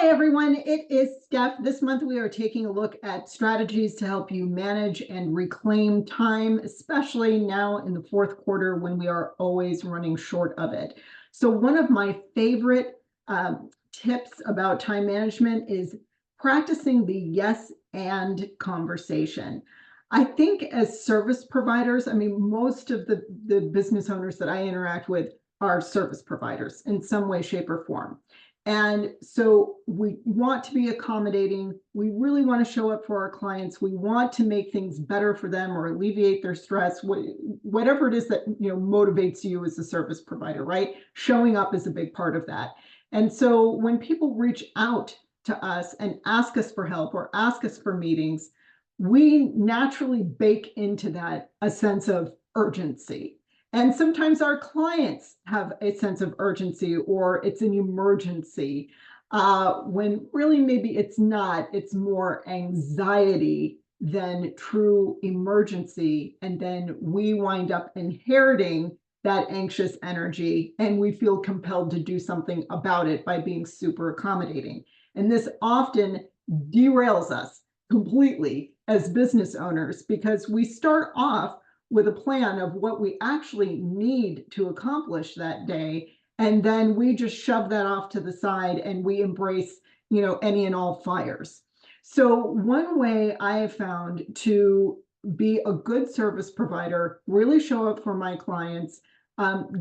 Hi, everyone. It is Steph. This month, we are taking a look at strategies to help you manage and reclaim time, especially now in the fourth quarter when we are always running short of it. So one of my favorite tips about time management is practicing the yes and conversation. I think as service providers, I mean, most of the business owners that I interact with are service providers in some way, shape, or form. And so we want to be accommodating. We really want to show up for our clients. We want to make things better for them or alleviate their stress, whatever it is that motivates you as a service provider, right? Showing up is a big part of that. And so when people reach out to us and ask us for help or ask us for meetings, we naturally bake into that a sense of urgency. And sometimes our clients have a sense of urgency or it's an emergency, when really maybe it's not. It's more anxiety than true emergency. And then we wind up inheriting that anxious energy and we feel compelled to do something about it by being super accommodating. And this often derails us completely as business owners because we start off with a plan of what we actually need to accomplish that day. And then we just shove that off to the side and we embrace, any and all fires. So one way I have found to be a good service provider, really show up for my clients,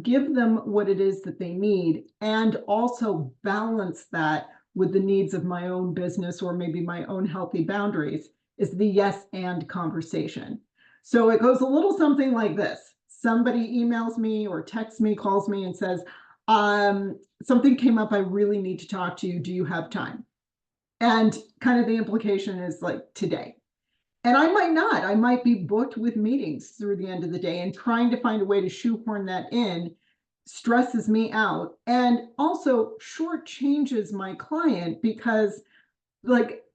give them what it is that they need, and also balance that with the needs of my own business or maybe my own healthy boundaries, is the yes and conversation. So it goes a little something like this. Somebody emails me or texts me, calls me and says, something came up, I really need to talk to you. Do you have time? And kind of the implication is like today. And I might not. I might be booked with meetings through the end of the day, and trying to find a way to shoehorn that in stresses me out and also shortchanges my client because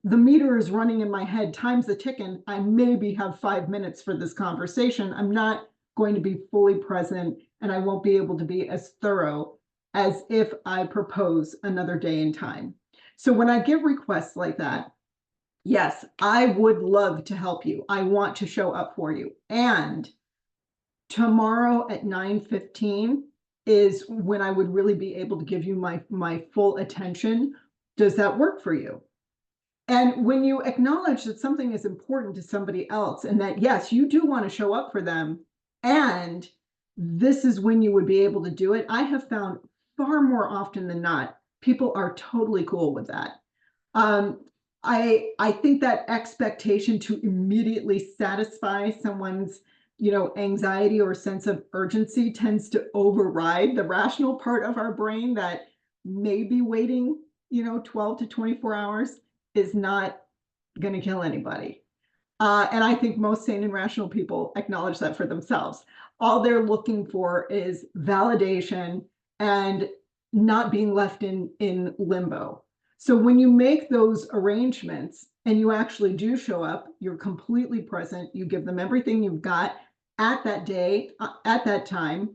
the meter is running in my head, time's a ticking. I maybe have 5 minutes for this conversation. I'm not going to be fully present and I won't be able to be as thorough as if I propose another day and time. So when I get requests like that, yes, I would love to help you. I want to show up for you. And tomorrow at 9:15 is when I would really be able to give you my full attention. Does that work for you? And when you acknowledge that something is important to somebody else and that, yes, you do want to show up for them, and this is when you would be able to do it, I have found far more often than not, people are totally cool with that. I think that expectation to immediately satisfy someone's, anxiety or sense of urgency tends to override the rational part of our brain that maybe waiting, 12 to 24 hours is not going to kill anybody. And I think most sane and rational people acknowledge that for themselves. All they're looking for is validation and not being left in limbo. So when you make those arrangements and you actually do show up, you're completely present, you give them everything you've got at that day, at that time,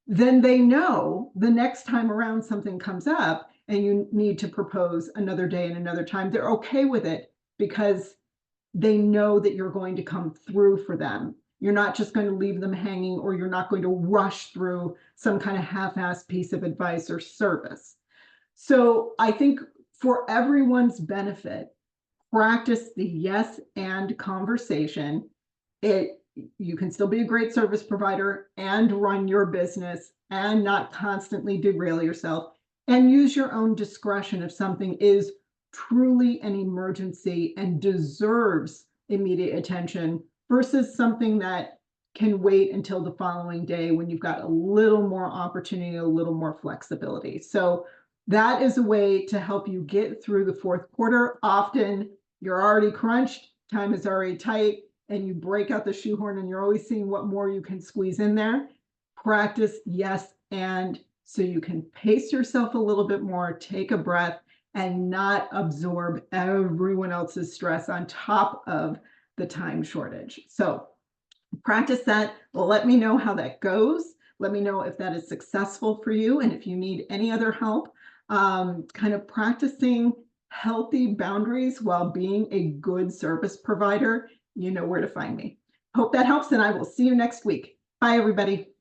then they know the next time around something comes up and you need to propose another day and another time, they're okay with it because they know that you're going to come through for them. You're not just going to leave them hanging, or you're not going to rush through some kind of half-assed piece of advice or service. So I think for everyone's benefit, practice the yes and conversation. You can still be a great service provider and run your business and not constantly derail yourself, and use your own discretion if something is truly an emergency and deserves immediate attention versus something that can wait until the following day when you've got a little more opportunity, a little more flexibility. So that is a way to help you get through the fourth quarter. Often you're already crunched, time is already tight, and you break out the shoehorn and you're always seeing what more you can squeeze in there. Practice yes and, so you can pace yourself a little bit more, take a breath, and not absorb everyone else's stress on top of the time shortage. So practice that. Let me know how that goes. Let me know if that is successful for you. And if you need any other help, kind of practicing healthy boundaries while being a good service provider, you know where to find me. Hope that helps, and I will see you next week. Bye, everybody.